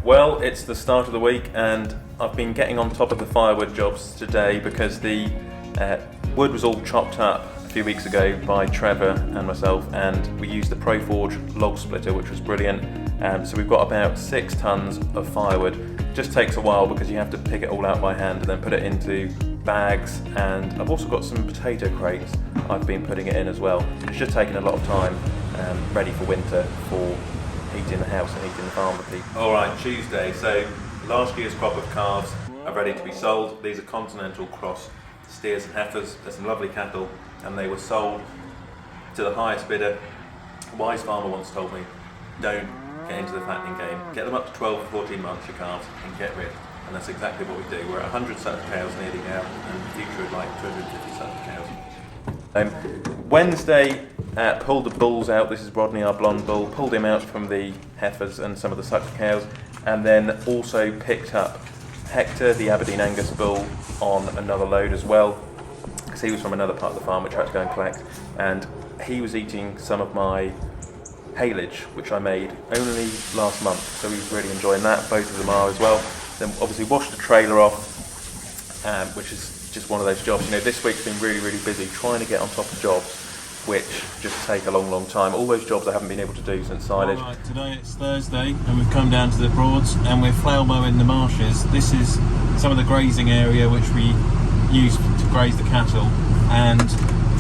Well, it's the start of the week and I've been getting on top of the firewood jobs today because the wood was all chopped up a few weeks ago by Trevor and myself, and we used the ProForge log splitter, which was brilliant. So we've got about 6 tons of firewood. It just takes a while because you have to pick it all out by hand and then put it into bags, and I've also got some potato crates I've been putting it in as well. It's just taken a lot of time, ready for winter, for heating the house and heating the farm with people. Alright, Tuesday, so last year's crop of calves are ready to be sold. These are continental cross steers and heifers. They're some lovely cattle and they were sold to the highest bidder. A wise farmer once told me, don't get into the fattening game. Get them up to 12 or 14 months, your calves, and get rid. And that's exactly what we do. We're at 100 set of cows nearly now, and in the future we'd like 250 set of cows. Wednesday, pulled the bulls out. This is Rodney, our blonde bull. Pulled him out from the heifers and some of the sucked cows, and then also picked up Hector, the Aberdeen Angus bull, on another load as well, because he was from another part of the farm which I had to go and collect, and he was eating some of my haylage, which I made only last month, so he was really enjoying that. Both of them are as well. Then obviously washed the trailer off, which is just one of those jobs. You know, this week's been really, really busy trying to get on top of jobs which just take a long, long time. All those jobs I haven't been able to do since silage. Right, today it's Thursday and we've come down to the Broads and we're flail mowing the marshes. This is some of the grazing area which we use to graze the cattle, and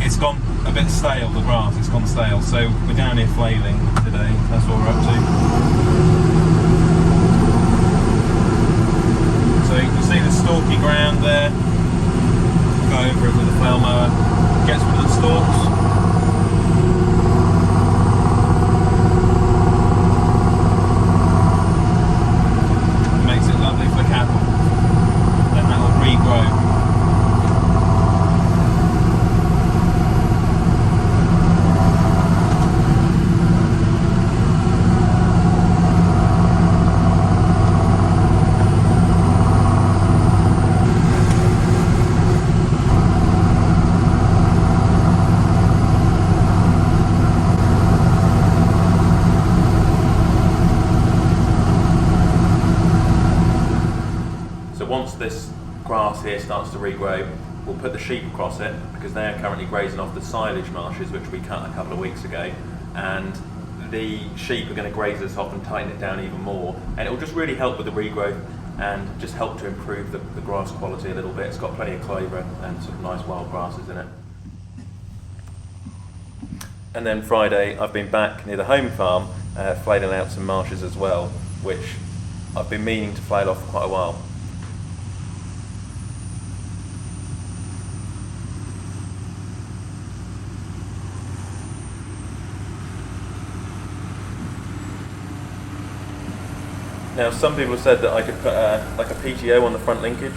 it's gone a bit stale, the grass, it's gone stale. So we're down here flailing today, that's what we're up to. So you can see the stalky ground there. Go over it with the flail mower, gets rid of the stalks. Makes it lovely for the cattle. Then that will regrow. Once this grass here starts to regrow, we'll put the sheep across it because they're currently grazing off the silage marshes which we cut a couple of weeks ago, and the sheep are going to graze this off and tighten it down even more, and it will just really help with the regrowth and just help to improve the grass quality a little bit. It's got plenty of clover and sort of nice wild grasses in it. And then Friday I've been back near the home farm flailing out some marshes as well, which I've been meaning to flail off for quite a while. Now, some people have said that I could put like a PTO on the front linkage.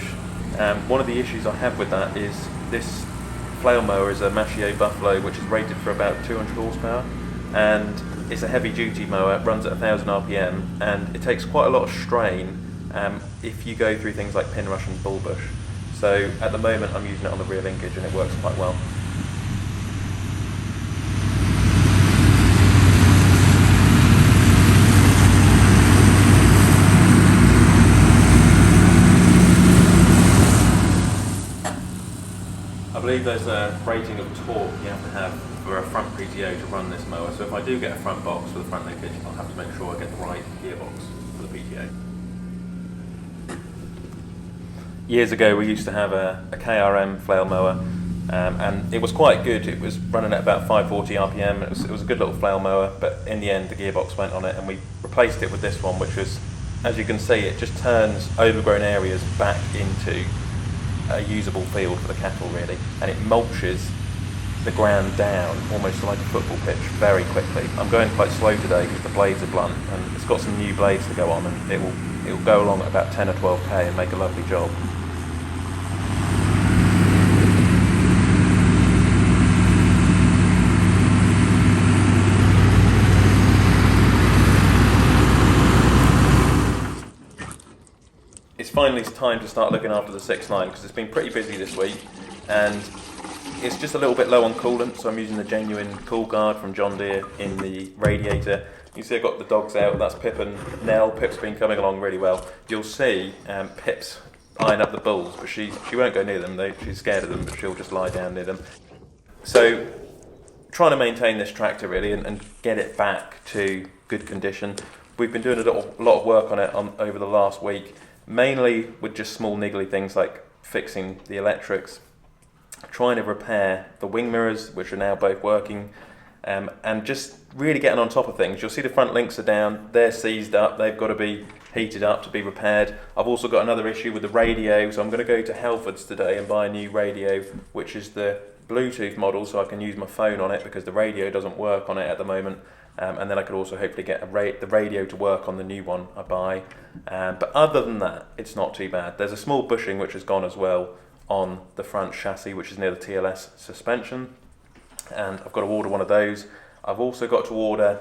One of the issues I have with that is this flail mower is a Marshes Buffalo, which is rated for about 200 horsepower, and it's a heavy duty mower. It runs at 1000 RPM, and it takes quite a lot of strain if you go through things like pin rush and bull bush. So at the moment I'm using it on the rear linkage and it works quite well. I believe there's a rating of torque you have to have for a front PTO to run this mower, so if I do get a front box for the front linkage, I'll have to make sure I get the right gearbox for the PTO. Years ago we used to have a KRM flail mower, and it was quite good. It was running at about 540 RPM, it was a good little flail mower, but in the end the gearbox went on it and we replaced it with this one, which was, as you can see, it just turns overgrown areas back into a usable field for the cattle really, and it mulches the ground down almost like a football pitch very quickly. I'm going quite slow today because the blades are blunt, and it's got some new blades to go on, and it will go along at about 10 or 12k and make a lovely job. It's finally time to start looking after the 6.9 because it's been pretty busy this week, and it's just a little bit low on coolant, so I'm using the genuine Cool Guard from John Deere in the radiator. You see I've got the dogs out, that's Pip and Nell. Pip's been coming along really well. You'll see Pip's eyeing up the bulls, but she won't go near them. She's scared of them, but she'll just lie down near them. So trying to maintain this tractor really and get it back to good condition. We've been doing a lot of work on it over the last week, mainly with just small niggly things like fixing the electrics, trying to repair the wing mirrors, which are now both working, and just really getting on top of things. You'll see the front links are down, they're seized up, they've got to be heated up to be repaired. I've also got another issue with the radio, so I'm going to go to Halfords today and buy a new radio, which is the Bluetooth model, so I can use my phone on it because the radio doesn't work on it at the moment. And then I could also hopefully get the radio to work on the new one I buy. But other than that, it's not too bad. There's a small bushing which has gone as well on the front chassis, which is near the TLS suspension, and I've got to order one of those. I've also got to order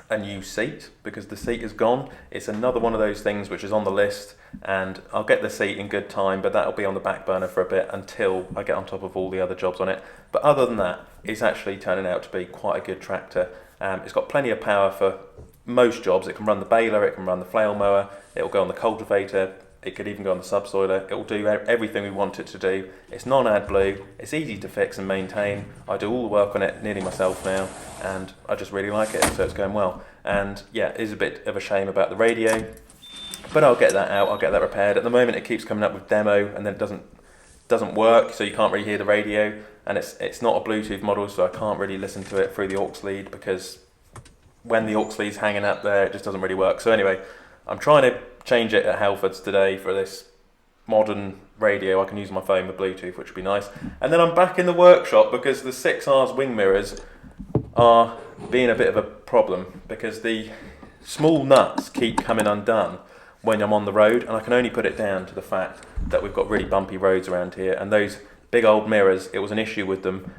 a new seat because the seat is gone. It's another one of those things which is on the list, and I'll get the seat in good time, but that'll be on the back burner for a bit until I get on top of all the other jobs on it. But other than that, it's actually turning out to be quite a good tractor. It's got plenty of power for most jobs. It can run the baler, it can run the flail mower, it'll go on the cultivator, it could even go on the subsoiler. It'll do everything we want it to do. It's non-AdBlue, it's easy to fix and maintain. I do all the work on it nearly myself now, and I just really like it, so it's going well. And yeah, it is a bit of a shame about the radio, but I'll get that out, I'll get that repaired. At the moment it keeps coming up with demo and then it doesn't work, so you can't really hear the radio, and it's not a Bluetooth model, so I can't really listen to it through the aux lead because when the aux lead's hanging up there, it just doesn't really work. So anyway, I'm trying to change it at Halfords today for this modern radio. I can use my phone with Bluetooth, which would be nice. And then I'm back in the workshop because the 6R's wing mirrors are being a bit of a problem because the small nuts keep coming undone when I'm on the road, and I can only put it down to the fact that we've got really bumpy roads around here, and those big old mirrors, it was an issue with them.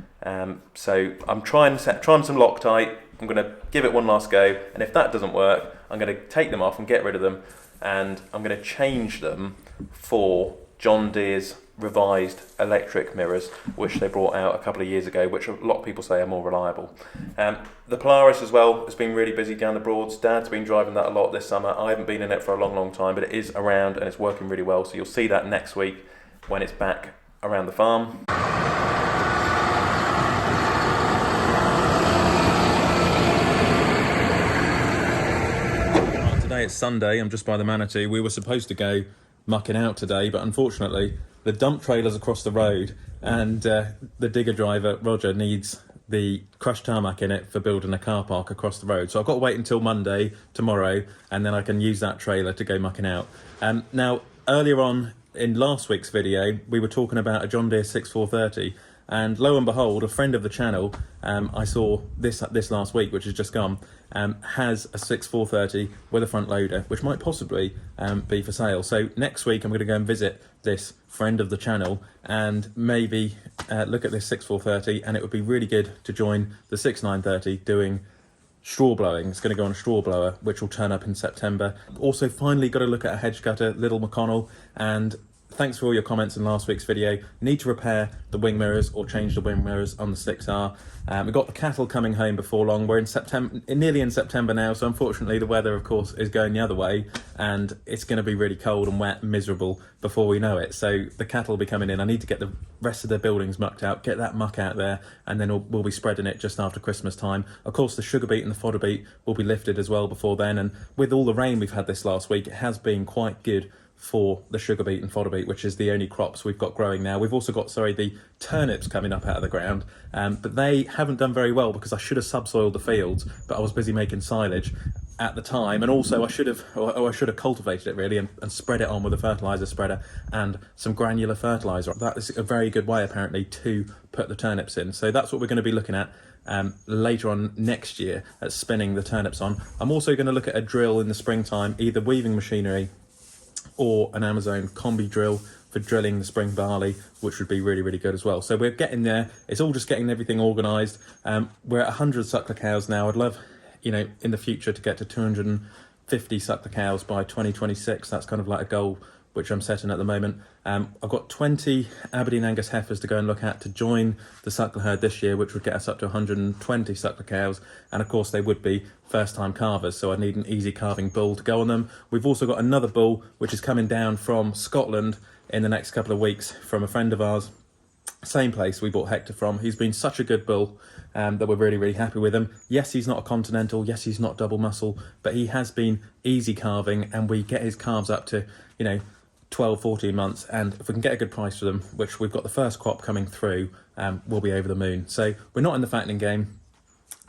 So I'm trying some Loctite. I'm going to give it one last go, and if that doesn't work, I'm going to take them off and get rid of them, and I'm going to change them for John Deere's revised electric mirrors, which they brought out a couple of years ago, which a lot of people say are more reliable. The Polaris as well has been really busy down the Broads. Dad's been driving that a lot this summer. I haven't been in it for a long time, but it is around and it's working really well, so you'll see that next week when it's back around the farm. Today it's Sunday, I'm just by the Manitou. We were supposed to go mucking out today, but unfortunately the dump trailer's across the road, and the digger driver, Roger, needs the crushed tarmac in it for building a car park across the road. So I've got to wait until Monday, tomorrow, and then I can use that trailer to go mucking out. Now, earlier on in last week's video, we were talking about a John Deere 6430, and lo and behold, a friend of the channel, I saw this last week, which has just gone, has a 6430 with a front loader, which might possibly be for sale. So next week I'm going to go and visit this friend of the channel and maybe look at this 6430, and it would be really good to join the 6930 doing straw blowing. It's going to go on a straw blower, which will turn up in September. Also, finally got to look at a hedge cutter, Little McConnell, and thanks for all your comments in last week's video. Need to repair the wing mirrors or change the wing mirrors on the 6R. We've got the cattle coming home before long. We're in September, nearly in September now, so unfortunately the weather, of course, is going the other way, and it's going to be really cold and wet and miserable before we know it. So the cattle will be coming in. I need to get the rest of the buildings mucked out, get that muck out there, and then we'll be spreading it just after Christmas time. Of course, the sugar beet and the fodder beet will be lifted as well before then, and with all the rain we've had this last week, it has been quite good for the sugar beet and fodder beet, which is the only crops we've got growing now. We've also got, the turnips coming up out of the ground, but they haven't done very well because I should have subsoiled the fields, but I was busy making silage at the time, and also I should have cultivated it really and spread it on with a fertilizer spreader and some granular fertilizer. That is a very good way apparently to put the turnips in. So that's what we're going to be looking at later on next year, at spinning the turnips on. I'm also going to look at a drill in the springtime, either weaving machinery or an Amazon combi drill for drilling the spring barley, which would be really, really good as well. So we're getting there. It's all just getting everything organised. We're at 100 suckler cows now. I'd love, in the future to get to 250 suckler cows by 2026. That's kind of like a goal which I'm setting at the moment. I've got 20 Aberdeen Angus heifers to go and look at to join the suckler herd this year, which would get us up to 120 suckler cows. And of course they would be first time calvers, so I need an easy calving bull to go on them. We've also got another bull which is coming down from Scotland in the next couple of weeks from a friend of ours. Same place we bought Hector from. He's been such a good bull that we're really happy with him. Yes, he's not a continental, yes, he's not double muscle, but he has been easy calving, and we get his calves up to, you know, 12, 14 months, and if we can get a good price for them, which we've got the first crop coming through, we'll be over the moon. So we're not in the fattening game.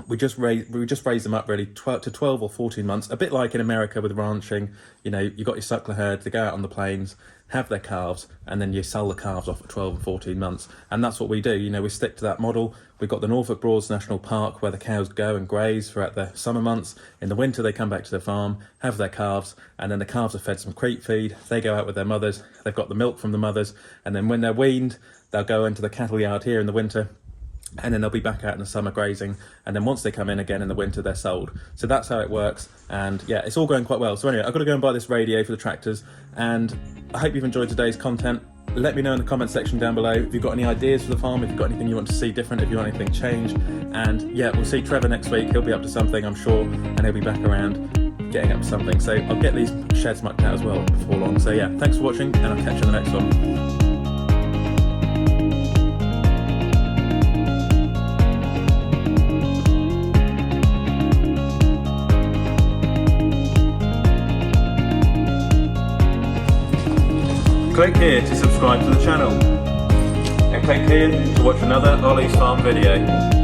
We just raise them up really to 12 or 14 months, a bit like in America with ranching. You know, you've got your suckler herd, they go out on the plains, have their calves, and then you sell the calves off at 12 and 14 months. And that's what we do. You know, we stick to that model. We've got the Norfolk Broads National Park where the cows go and graze throughout the summer months. In the winter, they come back to the farm, have their calves, and then the calves are fed some creep feed. They go out with their mothers. They've got the milk from the mothers. And then when they're weaned, they'll go into the cattle yard here in the winter, and then they'll be back out in the summer grazing, and then once they come in again in the winter, they're sold. So that's how it works, and yeah, it's all going quite well. So anyway, I've got to go and buy this radio for the tractors, and I hope you've enjoyed today's content. Let me know in the comment section down below if you've got any ideas for the farm, if you've got anything you want to see different, if you want anything changed. And yeah, we'll see Trevor next week. He'll be up to something, I'm sure, and he'll be back around getting up to something. So I'll get these sheds mucked out as well before long. So yeah, thanks for watching, and I'll catch you in the next one. Click here to subscribe to the channel, and click here to watch another Olly's Farm video.